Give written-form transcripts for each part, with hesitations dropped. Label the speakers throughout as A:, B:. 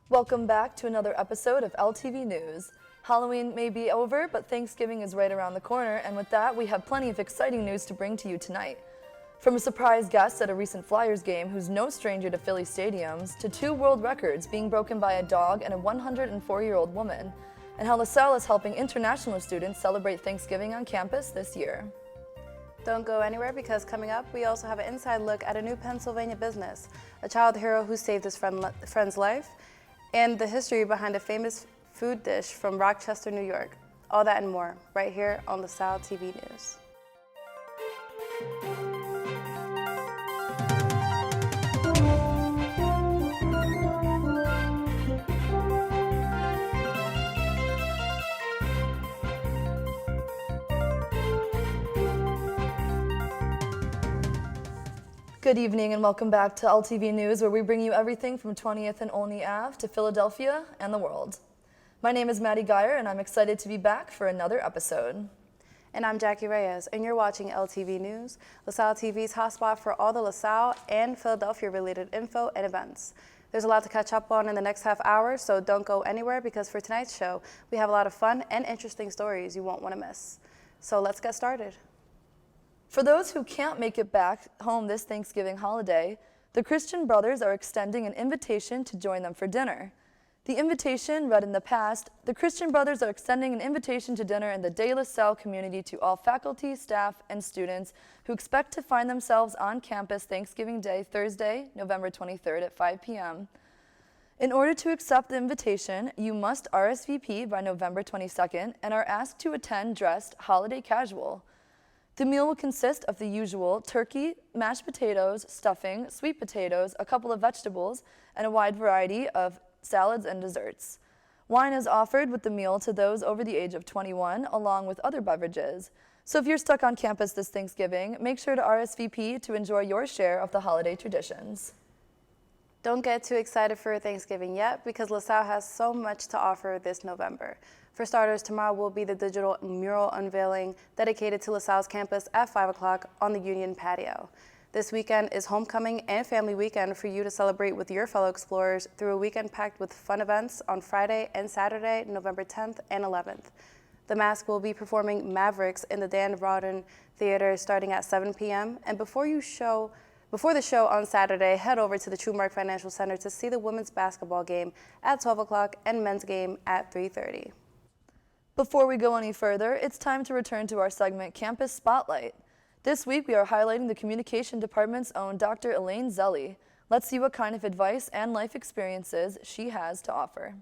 A: Welcome back to another episode of LTV News. Halloween may be over, but Thanksgiving is right around the corner, and with that, we have plenty of exciting news to bring to you tonight. From a surprise guest at a recent Flyers game who's no stranger to Philly stadiums, to 2 world records being broken by a dog and a 104-year-old woman, and how LaSalle is helping international students celebrate Thanksgiving on campus this year.
B: Don't go anywhere because coming up, we also have an inside look at a new Pennsylvania business, a child hero who saved his friend's life, and the history behind a famous food dish from Rochester, New York. All that and more, right here on LaSalle TV News.
A: Good evening and welcome back to LTV News, where we bring you everything from 20th and Olney Ave to Philadelphia and the world. My name is Maddie Geyer and I'm excited to be back for another episode.
B: And I'm Jackie Reyes, and you're watching LTV News, LaSalle TV's hotspot for all the LaSalle and Philadelphia-related info and events. There's a lot to catch up on in the next half hour, so don't go anywhere because for tonight's show, we have a lot of fun and interesting stories you won't want to miss. So let's get started.
A: For those who can't make it back home this Thanksgiving holiday, the Christian Brothers are extending an invitation to join them for dinner. The invitation read in the past, the Christian Brothers are extending an invitation to dinner in the De La Salle community to all faculty, staff, and students who expect to find themselves on campus Thanksgiving Day, Thursday, November 23rd at 5 p.m. In order to accept the invitation, you must RSVP by November 22nd and are asked to attend dressed holiday casual. The meal will consist of the usual turkey, mashed potatoes, stuffing, sweet potatoes, a couple of vegetables, and a wide variety of salads and desserts. Wine is offered with the meal to those over the age of 21, along with other beverages. So if you're stuck on campus this Thanksgiving, make sure to RSVP to enjoy your share of the holiday traditions.
B: Don't get too excited for Thanksgiving yet because LaSalle has so much to offer this November. For starters, tomorrow will be the digital mural unveiling dedicated to LaSalle's campus at 5 o'clock on the Union patio. This weekend is homecoming and family weekend for you to celebrate with your fellow explorers through a weekend packed with fun events on Friday and Saturday, November 10th and 11th. The Mask will be performing Mavericks in the Dan Rodden Theater starting at 7 p.m. And before the show on Saturday, head over to the Trumark Financial Center to see the women's basketball game at 12 o'clock and men's game at 3:30.
A: Before we go any further, it's time to return to our segment Campus Spotlight. This week we are highlighting the Communication Department's own Dr. Elaine Zelli. Let's see what kind of advice and life experiences she has to offer.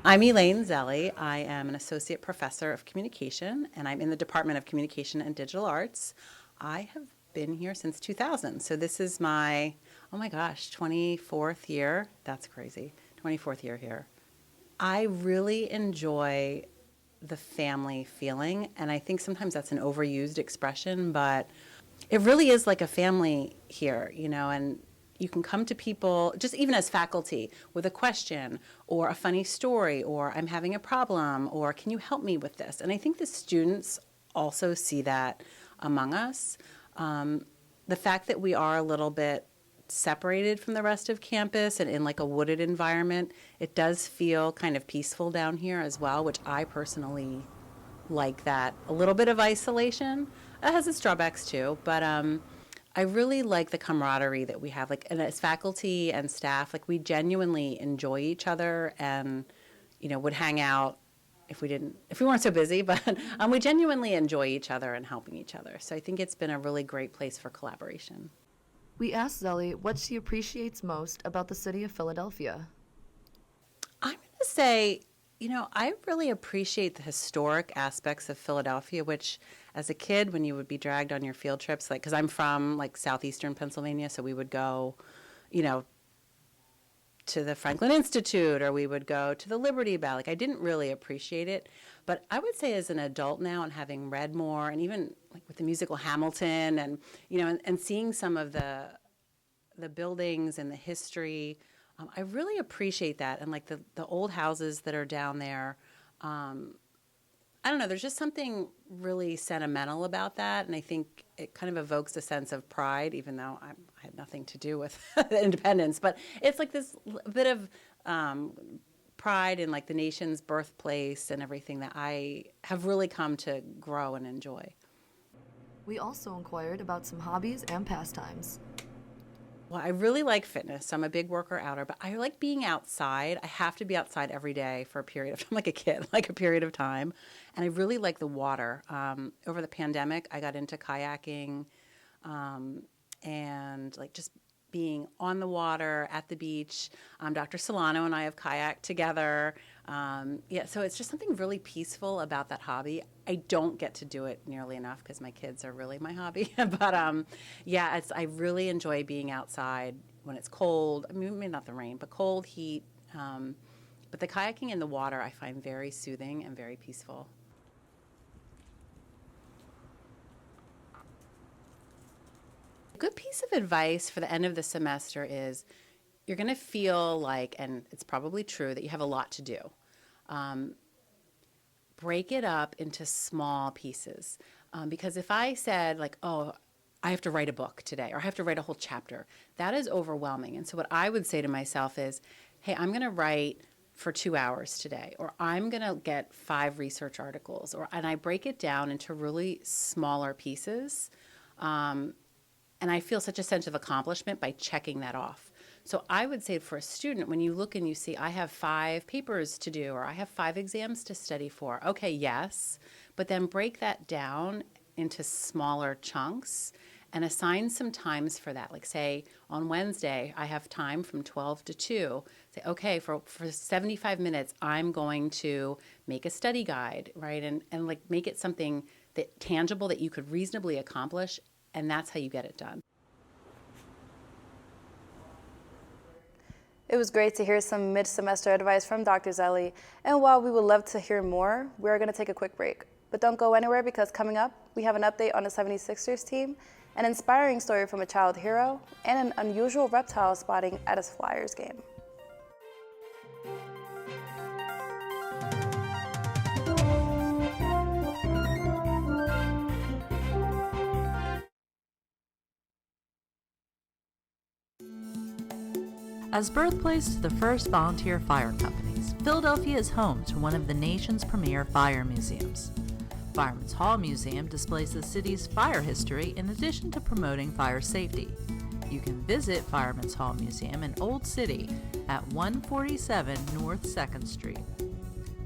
C: I'm Elaine Zelli. I am an associate professor of communication, and I'm in the Department of Communication and Digital Arts. I have been here since 2000, so this is my, 24th year. That's crazy. 24th year here. I really enjoy the family feeling, and I think sometimes that's an overused expression, but it really is like a family here, and you can come to people, just even as faculty, with a question or a funny story or I'm having a problem or can you help me with this? And I think the students also see that among us. The fact that we are a little bit separated from the rest of campus and in like a wooded environment, it does feel kind of peaceful down here as well, which I personally like that. A little bit of isolation. It has its drawbacks too, but I really like the camaraderie that we have, and as faculty and staff, we genuinely enjoy each other and, would hang out if we weren't so busy, but we genuinely enjoy each other and helping each other. So I think it's been a really great place for collaboration.
A: We asked Zelli what she appreciates most about the city of Philadelphia.
C: I'm going to say, I really appreciate the historic aspects of Philadelphia, which as a kid, when you would be dragged on your field trips, because I'm from southeastern Pennsylvania, so we would go, to the Franklin Institute, or we would go to the Liberty Bell. I didn't really appreciate it, but I would say as an adult now and having read more, and even with the musical Hamilton, and and seeing some of the buildings and the history, I really appreciate that. And the old houses that are down there, I don't know, there's just something really sentimental about that, and I think it kind of evokes a sense of pride, even though I had nothing to do with independence. But it's like this bit of pride in like the nation's birthplace and everything that I have really come to grow and enjoy.
A: We also inquired about some hobbies and pastimes.
C: Well, I really like fitness. I'm a big worker-outer, but I like being outside. I have to be outside every day for a period of time, like a kid, like a period of time. And I really like the water. Over the pandemic, I got into kayaking and like just being on the water at the beach. Dr. Solano and I have kayaked together. So it's just something really peaceful about that hobby. I don't get to do it nearly enough because my kids are really my hobby. But I really enjoy being outside when it's cold. I mean, maybe not the rain, but cold, heat. But the kayaking in the water I find very soothing and very peaceful. A good piece of advice for the end of the semester is you're going to feel like, and it's probably true, that you have a lot to do. Break it up into small pieces. Because if I said like, oh, I have to write a book today, or I have to write a whole chapter, that is overwhelming. And so what I would say to myself is, hey, I'm going to write for 2 hours today, or I'm going to get 5 research articles, and I break it down into really smaller pieces. And I feel such a sense of accomplishment by checking that off. So I would say for a student, when you look and you see, I have 5 papers to do, or I have 5 exams to study for, okay, yes, but then break that down into smaller chunks and assign some times for that. Like say on Wednesday, I have time from 12 to 2. Say, okay, for 75 minutes, I'm going to make a study guide, right? And like make it something that tangible that you could reasonably accomplish, and that's how you get it done.
B: It was great to hear some mid-semester advice from Dr. Zelli, and while we would love to hear more, we're going to take a quick break. But don't go anywhere, because coming up, we have an update on the 76ers team, an inspiring story from a child hero, and an unusual reptile spotting at a Flyers game.
D: As birthplace to the first volunteer fire companies, Philadelphia is home to one of the nation's premier fire museums. Fireman's Hall Museum displays the city's fire history in addition to promoting fire safety. You can visit Fireman's Hall Museum in Old City at 147 North 2nd Street.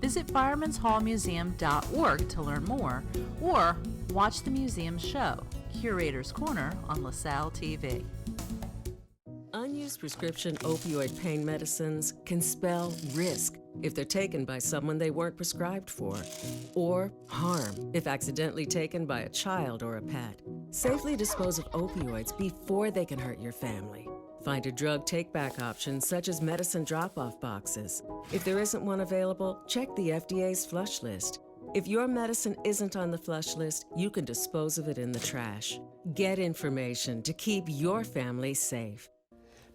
D: Visit firemanshallmuseum.org to learn more, or watch the museum's show, Curator's Corner, on LaSalle TV.
E: Unused prescription opioid pain medicines can spell risk if they're taken by someone they weren't prescribed for, or harm if accidentally taken by a child or a pet. Safely dispose of opioids before they can hurt your family. Find a drug take-back option such as medicine drop-off boxes. If there isn't one available, check the FDA's flush list. If your medicine isn't on the flush list, you can dispose of it in the trash. Get information to keep your family safe.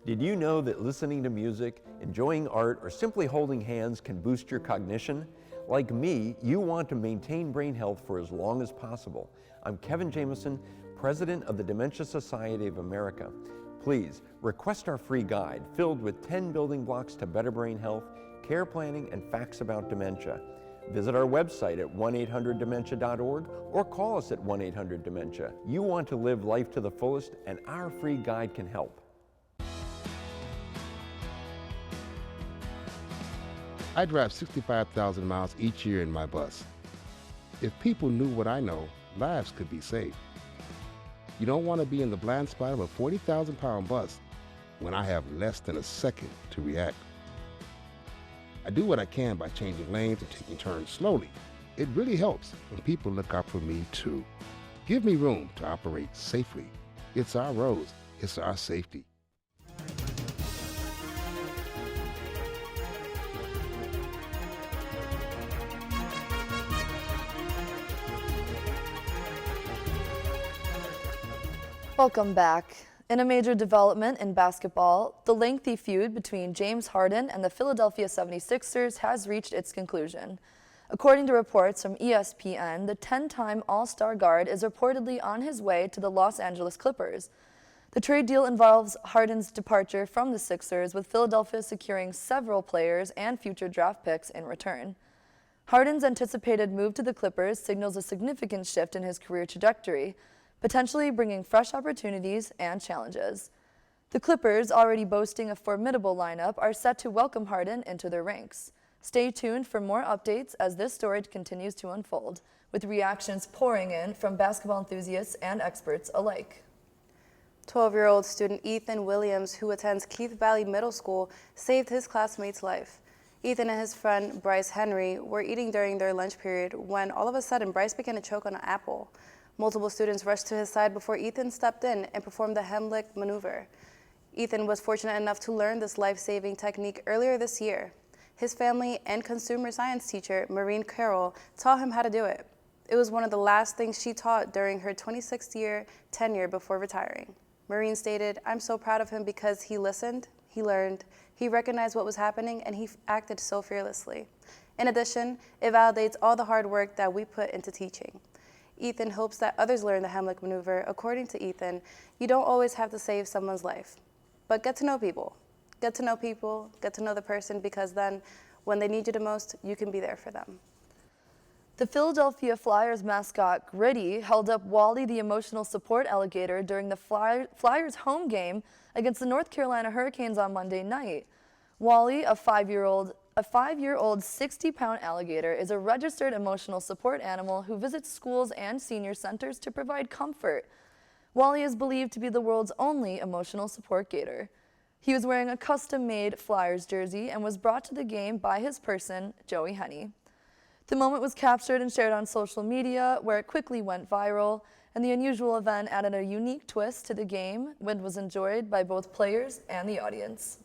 F: Did you know that listening to music, enjoying art, or simply holding hands can boost your cognition? Like me, you want to maintain brain health for as long as possible. I'm Kevin Jameson, President of the Dementia Society of America. Please request our free guide filled with 10 building blocks to better brain health, care planning, and facts about dementia. Visit our website at 1-800-DEMENTIA.org or call us at 1-800-DEMENTIA. You want to live life to the fullest, and our free guide can help.
G: I drive 65,000 miles each year in my bus. If people knew what I know, lives could be saved. You don't want to be in the blind spot of a 40,000-pound bus when I have less than a second to react. I do what I can by changing lanes and taking turns slowly. It really helps when people look out for me too. Give me room to operate safely. It's our roads, it's our safety.
A: Welcome back. In a major development in basketball, the lengthy feud between James Harden and the Philadelphia 76ers has reached its conclusion. According to reports from ESPN, the 10-time All-Star guard is reportedly on his way to the Los Angeles Clippers. The trade deal involves Harden's departure from the Sixers, with Philadelphia securing several players and future draft picks in return. Harden's anticipated move to the Clippers signals a significant shift in his career trajectory, potentially bringing fresh opportunities and challenges. The Clippers, already boasting a formidable lineup, are set to welcome Harden into their ranks. Stay tuned for more updates as this story continues to unfold, with reactions pouring in from basketball enthusiasts and experts alike.
B: 12-year-old student Ethan Williams, who attends Keith Valley Middle School, saved his classmate's life. Ethan and his friend Bryce Henry were eating during their lunch period when all of a sudden Bryce began to choke on an apple. Multiple students rushed to his side before Ethan stepped in and performed the Heimlich maneuver. Ethan was fortunate enough to learn this life-saving technique earlier this year. His family and consumer science teacher, Maureen Carroll, taught him how to do it. It was one of the last things she taught during her 26-year tenure before retiring. Maureen stated, "I'm so proud of him because he listened, he learned, he recognized what was happening, and he acted so fearlessly. In addition, it validates all the hard work that we put into teaching." Ethan hopes that others learn the Heimlich maneuver. According to Ethan, you don't always have to save someone's life, but get to know people. Get to know people, get to know the person, because then when they need you the most, you can be there for them.
A: The Philadelphia Flyers mascot, Gritty, held up Wally the emotional support alligator during the Flyers home game against the North Carolina Hurricanes on Monday night. Wally, a five-year-old 60-pound alligator, is a registered emotional support animal who visits schools and senior centers to provide comfort. Wally is believed to be the world's only emotional support gator. He was wearing a custom-made Flyers jersey and was brought to the game by his person, Joey Henney. The moment was captured and shared on social media, where it quickly went viral, and the unusual event added a unique twist to the game, which was enjoyed by both players and the audience.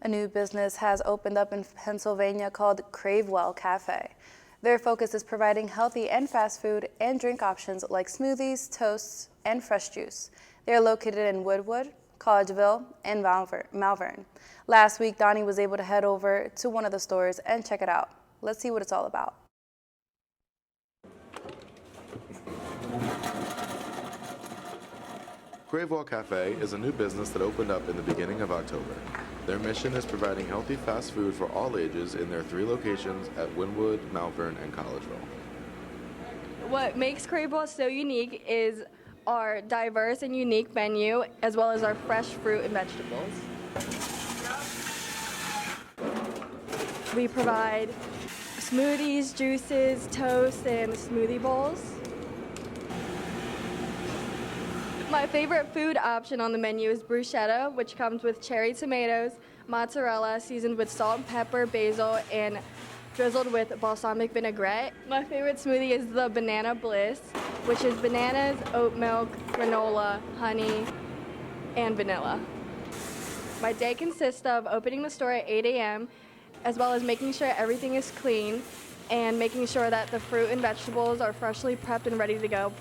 B: A new business has opened up in Pennsylvania called Cravewell Cafe. Their focus is providing healthy and fast food and drink options like smoothies, toasts, and fresh juice. They are located in Woodwood, Collegeville, and Malvern. Last week, Donnie was able to head over to one of the stores and check it out. Let's see what it's all about.
H: Cravewell Cafe is a new business that opened up in the beginning of October. Their mission is providing healthy fast food for all ages in their 3 locations at Wynwood, Malvern, and Collegeville.
I: What makes Cravewell so unique is our diverse and unique menu, as well as our fresh fruit and vegetables. We provide smoothies, juices, toasts, and smoothie bowls. My favorite food option on the menu is bruschetta, which comes with cherry tomatoes, mozzarella seasoned with salt and pepper, basil, and drizzled with balsamic vinaigrette. My favorite smoothie is the Banana Bliss, which is bananas, oat milk, granola, honey, and vanilla. My day consists of opening the store at 8 a.m., as well as making sure everything is clean and making sure that the fruit and vegetables are freshly prepped and ready to go.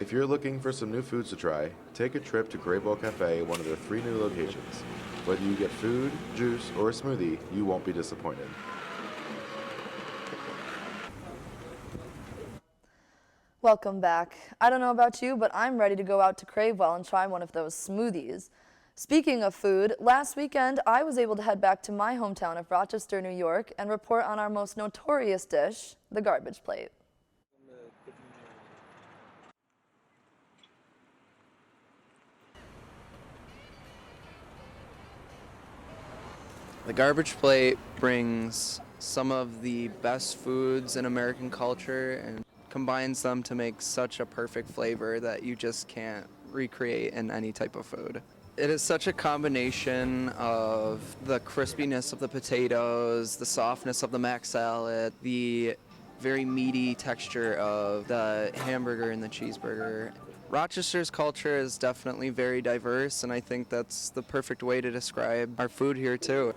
H: If you're looking for some new foods to try, take a trip to Cravewell Cafe, one of their 3 new locations. Whether you get food, juice, or a smoothie, you won't be disappointed.
A: Welcome back. I don't know about you, but I'm ready to go out to Cravewell and try one of those smoothies. Speaking of food, last weekend I was able to head back to my hometown of Rochester, New York, and report on our most notorious dish, the garbage plate.
J: The garbage plate brings some of the best foods in American culture and combines them to make such a perfect flavor that you just can't recreate in any type of food. It is such a combination of the crispiness of the potatoes, the softness of the mac salad, the very meaty texture of the hamburger and the cheeseburger. Rochester's culture is definitely very diverse, and I think that's the perfect way to describe our food here too.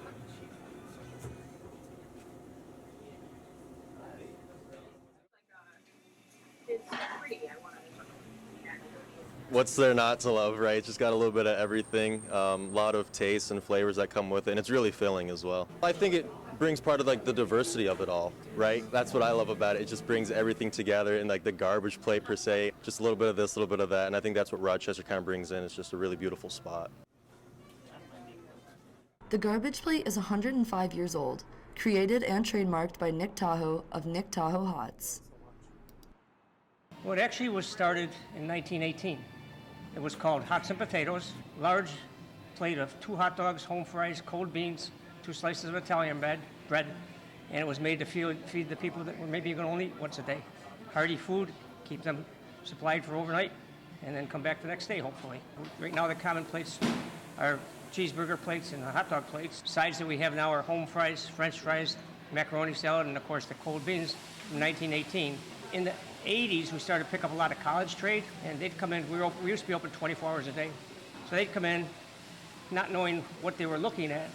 K: What's there not to love, right? It's just got a little bit of everything, a lot of tastes and flavors that come with it, and it's really filling as well. I think it brings part of like the diversity of it all, right? That's what I love about it. It just brings everything together in like the garbage plate per se, just a little bit of this, a little bit of that, and I think that's what Rochester kind of brings in. It's just a really beautiful spot.
A: The garbage plate is 105 years old, created and trademarked by Nick Tahoe of Nick Tahoe Hots.
L: Well, it actually was started in 1918. It was called Hots and Potatoes, large plate of 2 hot dogs, home fries, cold beans, 2 slices of Italian bread, and it was made to feed the people that were maybe going to only eat once a day. Hearty food, keep them supplied for overnight, and then come back the next day, hopefully. Right now, the common plates are cheeseburger plates and hot dog plates. Sides that we have now are home fries, French fries, macaroni salad, and of course the cold beans from 1918. In the 80s, we started to pick up a lot of college trade, and they'd come in. We used to be open 24 hours a day. So they'd come in, not knowing what they were looking at,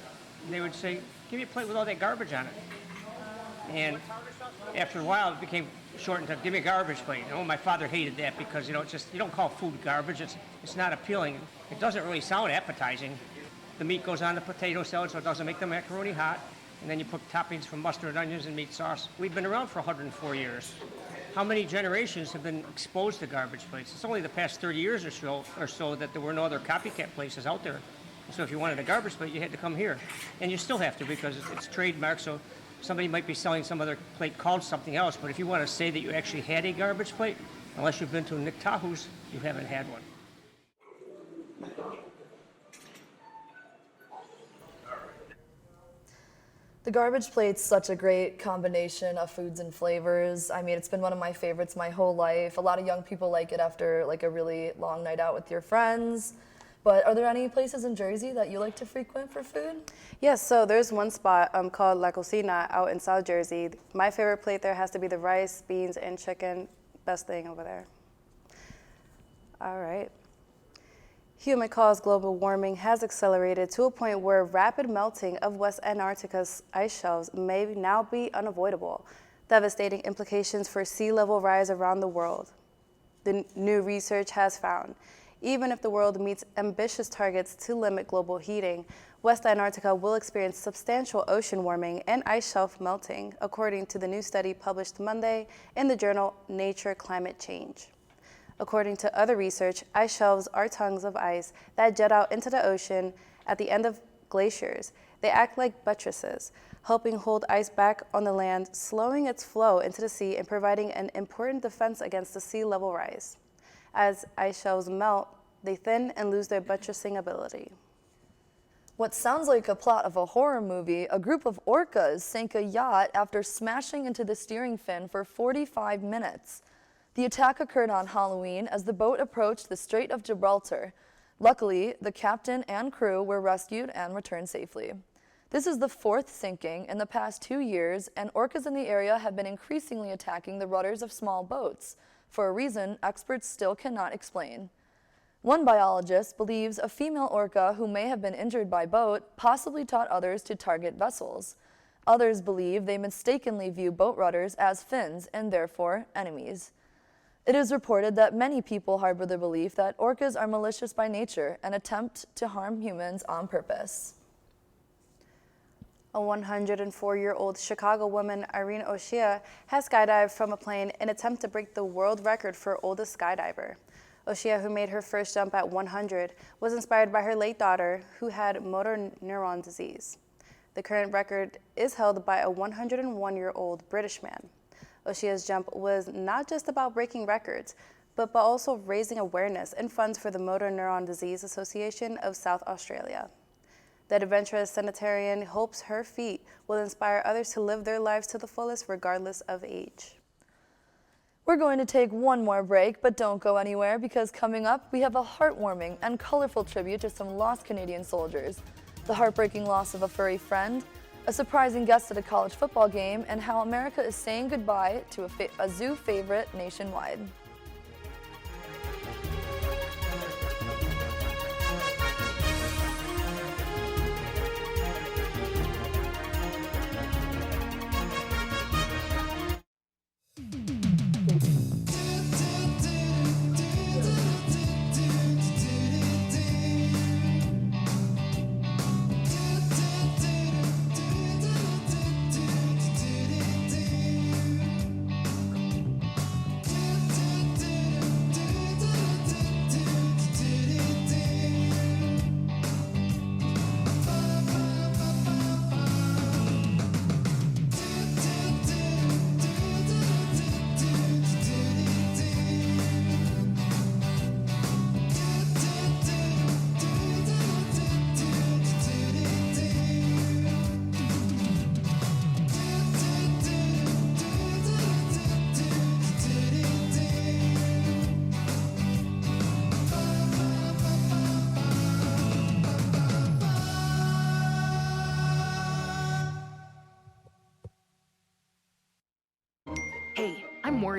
L: and they would say, "Give me a plate with all that garbage on it." And after a while, it became shortened to, "Give me a garbage plate." You know, my father hated that because, you know, it's just, you don't call food garbage. It's not appealing. It doesn't really sound appetizing. The meat goes on the potato salad, so it doesn't make the macaroni hot. And then you put toppings from mustard, onions, and meat sauce. We've been around for 104 years. How many generations have been exposed to garbage plates? It's only the past 30 years or so that there were no other copycat places out there. So if you wanted a garbage plate, you had to come here. And you still have to because it's trademarked, so somebody might be selling some other plate called something else, but if you want to say that you actually had a garbage plate, unless you've been to Nick Tahoe's, you haven't had one.
A: The garbage plate's such a great combination of foods and flavors. I mean, it's been one of my favorites my whole life. A lot of young people like it after like a really long night out with your friends. But are there any places in Jersey that you like to frequent for food?
B: Yes, so there's one spot called La Cocina out in South Jersey. My favorite plate there has to be the rice, beans, and chicken. Best thing over there. All right. Human-caused global warming has accelerated to a point where rapid melting of West Antarctica's ice shelves may now be unavoidable, devastating implications for sea level rise around the world. The new research has found, even if the world meets ambitious targets to limit global heating, West Antarctica will experience substantial ocean warming and ice shelf melting, according to the new study published Monday in the journal Nature Climate Change. According to other research, ice shelves are tongues of ice that jet out into the ocean at the end of glaciers. They act like buttresses, helping hold ice back on the land, slowing its flow into the sea and providing an important defense against the sea level rise. As ice shelves melt, they thin and lose their buttressing ability.
A: What sounds like a plot of a horror movie, a group of orcas sank a yacht after smashing into the steering fin for 45 minutes. The attack occurred on Halloween as the boat approached the Strait of Gibraltar. Luckily, the captain and crew were rescued and returned safely. This is the 4th sinking in the past 2 years, and orcas in the area have been increasingly attacking the rudders of small boats, for a reason experts still cannot explain. One biologist believes a female orca who may have been injured by boat possibly taught others to target vessels. Others believe they mistakenly view boat rudders as fins and therefore enemies. It is reported that many people harbor the belief that orcas are malicious by nature and attempt to harm humans on purpose.
B: A 104-year-old Chicago woman, Irene O'Shea, has skydived from a plane in an attempt to break the world record for oldest skydiver. O'Shea, who made her first jump at 100, was inspired by her late daughter, who had motor neuron disease. The current record is held by a 101-year-old British man. O'Shea's jump was not just about breaking records, but also raising awareness and funds for the Motor Neuron Disease Association of South Australia. The adventurous centenarian hopes her feat will inspire others to live their lives to the fullest regardless of age.
A: We're going to take one more break, but don't go anywhere because coming up we have a heartwarming and colorful tribute to some lost Canadian soldiers, the heartbreaking loss of a furry friend, a surprising guest at a college football game, and how America is saying goodbye to a zoo favorite nationwide.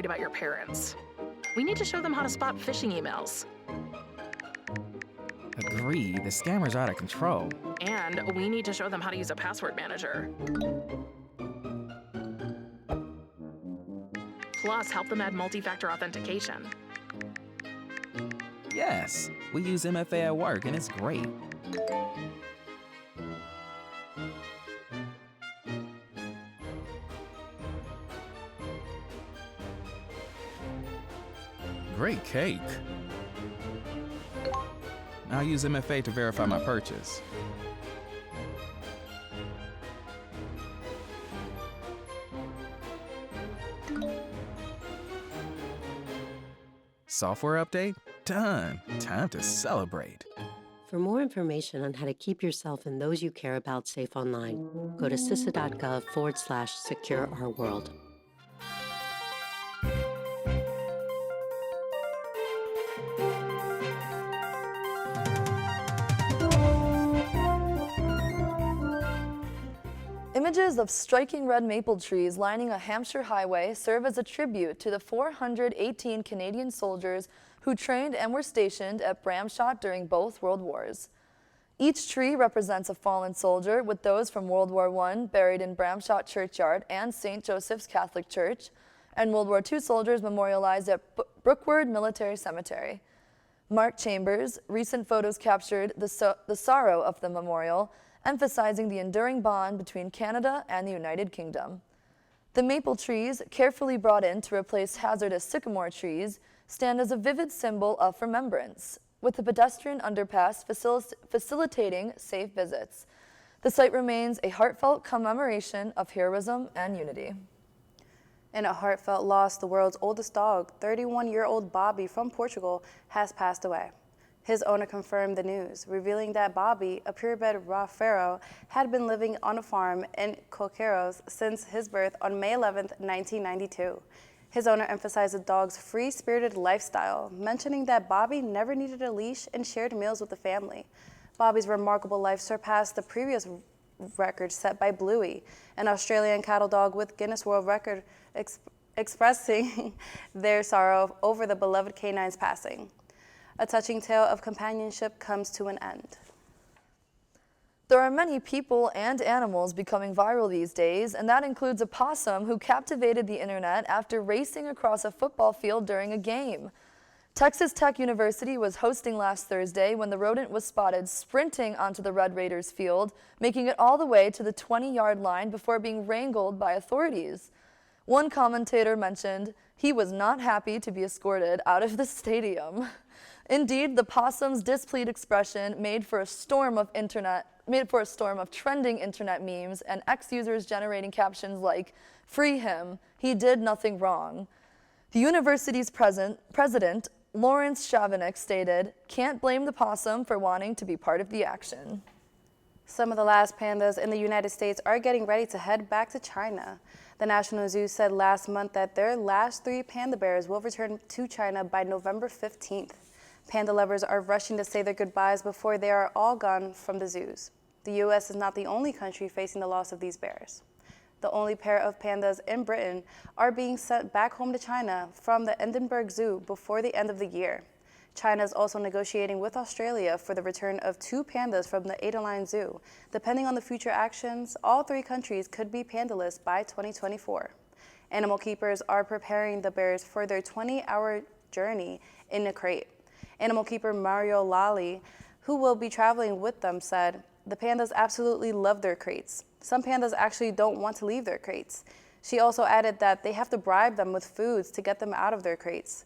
M: worried about your parents. We need to show them how to spot phishing emails.
N: Agree, the scammers are out of control.
M: And we need to show them how to use a password manager. Plus, help them add multi-factor authentication.
N: Yes, we use MFA at work and it's great. Great cake. I'll use MFA to verify my purchase. Software update? Done. Time to celebrate.
O: For more information on how to keep yourself and those you care about safe online, go to cisa.gov/secure-our-world.
A: Images of striking red maple trees lining a Hampshire highway serve as a tribute to the 418 Canadian soldiers who trained and were stationed at Bramshot during both World Wars. Each tree represents a fallen soldier, with those from World War I buried in Bramshot Churchyard and St. Joseph's Catholic Church, and World War II soldiers memorialized at Brookwood Military Cemetery. Mark Chambers, recent photos captured the sorrow of the memorial, emphasizing the enduring bond between Canada and the United Kingdom. The maple trees, carefully brought in to replace hazardous sycamore trees, stand as a vivid symbol of remembrance, with the pedestrian underpass facilitating safe visits. The site remains a heartfelt commemoration of heroism and unity.
B: In a heartfelt loss, the world's oldest dog, 31-year-old Bobby from Portugal, has passed away. His owner confirmed the news, revealing that Bobby, a purebred Rafeiro, had been living on a farm in Coqueiros since his birth on May 11, 1992. His owner emphasized the dog's free-spirited lifestyle, mentioning that Bobby never needed a leash and shared meals with the family. Bobby's remarkable life surpassed the previous record set by Bluey, an Australian cattle dog with Guinness World Record, expressing their sorrow over the beloved canine's passing. A touching tale of companionship comes to an end.
A: There are many people and animals becoming viral these days, and that includes a possum who captivated the internet after racing across a football field during a game. Texas Tech University was hosting last Thursday when the rodent was spotted sprinting onto the Red Raiders field, making it all the way to the 20-yard line before being wrangled by authorities. One commentator mentioned he was not happy to be escorted out of the stadium. Indeed, the possum's displeased expression made for a storm of trending internet memes and ex-users generating captions like, "Free him, he did nothing wrong." The university's president, Lawrence Chavinick, stated, "Can't blame the possum for wanting to be part of the action."
B: Some of the last pandas in the United States are getting ready to head back to China. The National Zoo said last month that their last 3 panda bears will return to China by November 15th. Panda lovers are rushing to say their goodbyes before they are all gone from the zoos. The U.S. is not the only country facing the loss of these bears. The only pair of pandas in Britain are being sent back home to China from the Edinburgh Zoo before the end of the year. China is also negotiating with Australia for the return of 2 pandas from the Adelaide Zoo. Depending on the future actions, all 3 countries could be pandaless by 2024. Animal keepers are preparing the bears for their 20-hour journey in a crate. Animal keeper Mario Lally, who will be traveling with them, said, "The pandas absolutely love their crates. Some pandas actually don't want to leave their crates." She also added that they have to bribe them with foods to get them out of their crates.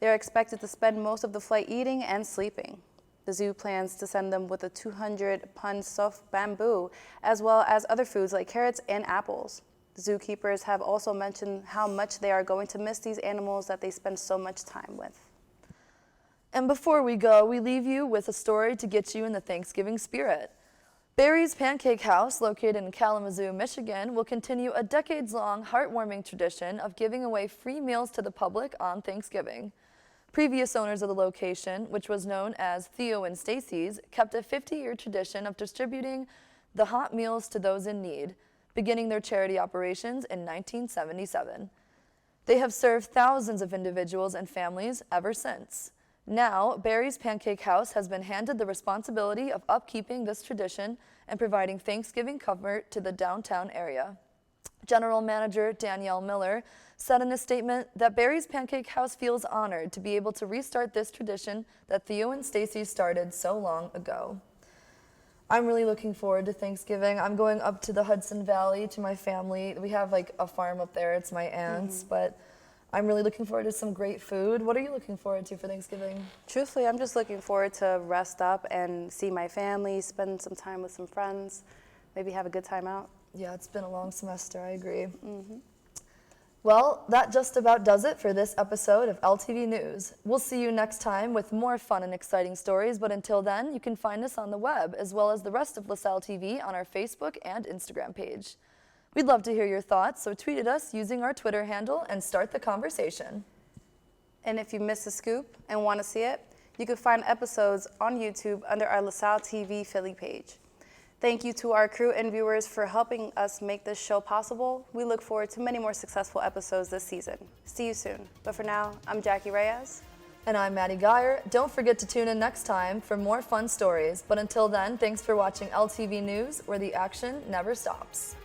B: They are expected to spend most of the flight eating and sleeping. The zoo plans to send them with a 200-pound soft bamboo, as well as other foods like carrots and apples. The zookeepers have also mentioned how much they are going to miss these animals that they spend so much time with.
A: And before we go, we leave you with a story to get you in the Thanksgiving spirit. Barry's Pancake House, located in Kalamazoo, Michigan, will continue a decades-long heartwarming tradition of giving away free meals to the public on Thanksgiving. Previous owners of the location, which was known as Theo and Stacy's, kept a 50-year tradition of distributing the hot meals to those in need, beginning their charity operations in 1977. They have served thousands of individuals and families ever since. Now, Barry's Pancake House has been handed the responsibility of upkeeping this tradition and providing Thanksgiving comfort to the downtown area. General Manager Danielle Miller said in a statement that Barry's Pancake House feels honored to be able to restart this tradition that Theo and Stacy started so long ago. I'm really looking forward to Thanksgiving. I'm going up to the Hudson Valley to my family. We have like a farm up there. It's my aunt's, but I'm really looking forward to some great food. What are you looking forward to for Thanksgiving?
B: Truthfully, I'm just looking forward to rest up and see my family, spend some time with some friends, maybe have a good time out.
A: Yeah, it's been a long semester, I agree. Well, that just about does it for this episode of LTV News. We'll see you next time with more fun and exciting stories, but until then, you can find us on the web as well as the rest of LaSalle TV on our Facebook and Instagram page. We'd love to hear your thoughts, so tweet at us using our Twitter handle and start the conversation.
B: And if you missed the scoop and want to see it, you can find episodes on YouTube under our LaSalle TV Philly page. Thank you to our crew and viewers for helping us make this show possible. We look forward to many more successful episodes this season. See you soon. But for now, I'm Jackie Reyes.
A: And I'm Maddie Geyer. Don't forget to tune in next time for more fun stories. But until then, thanks for watching LTV News, where the action never stops.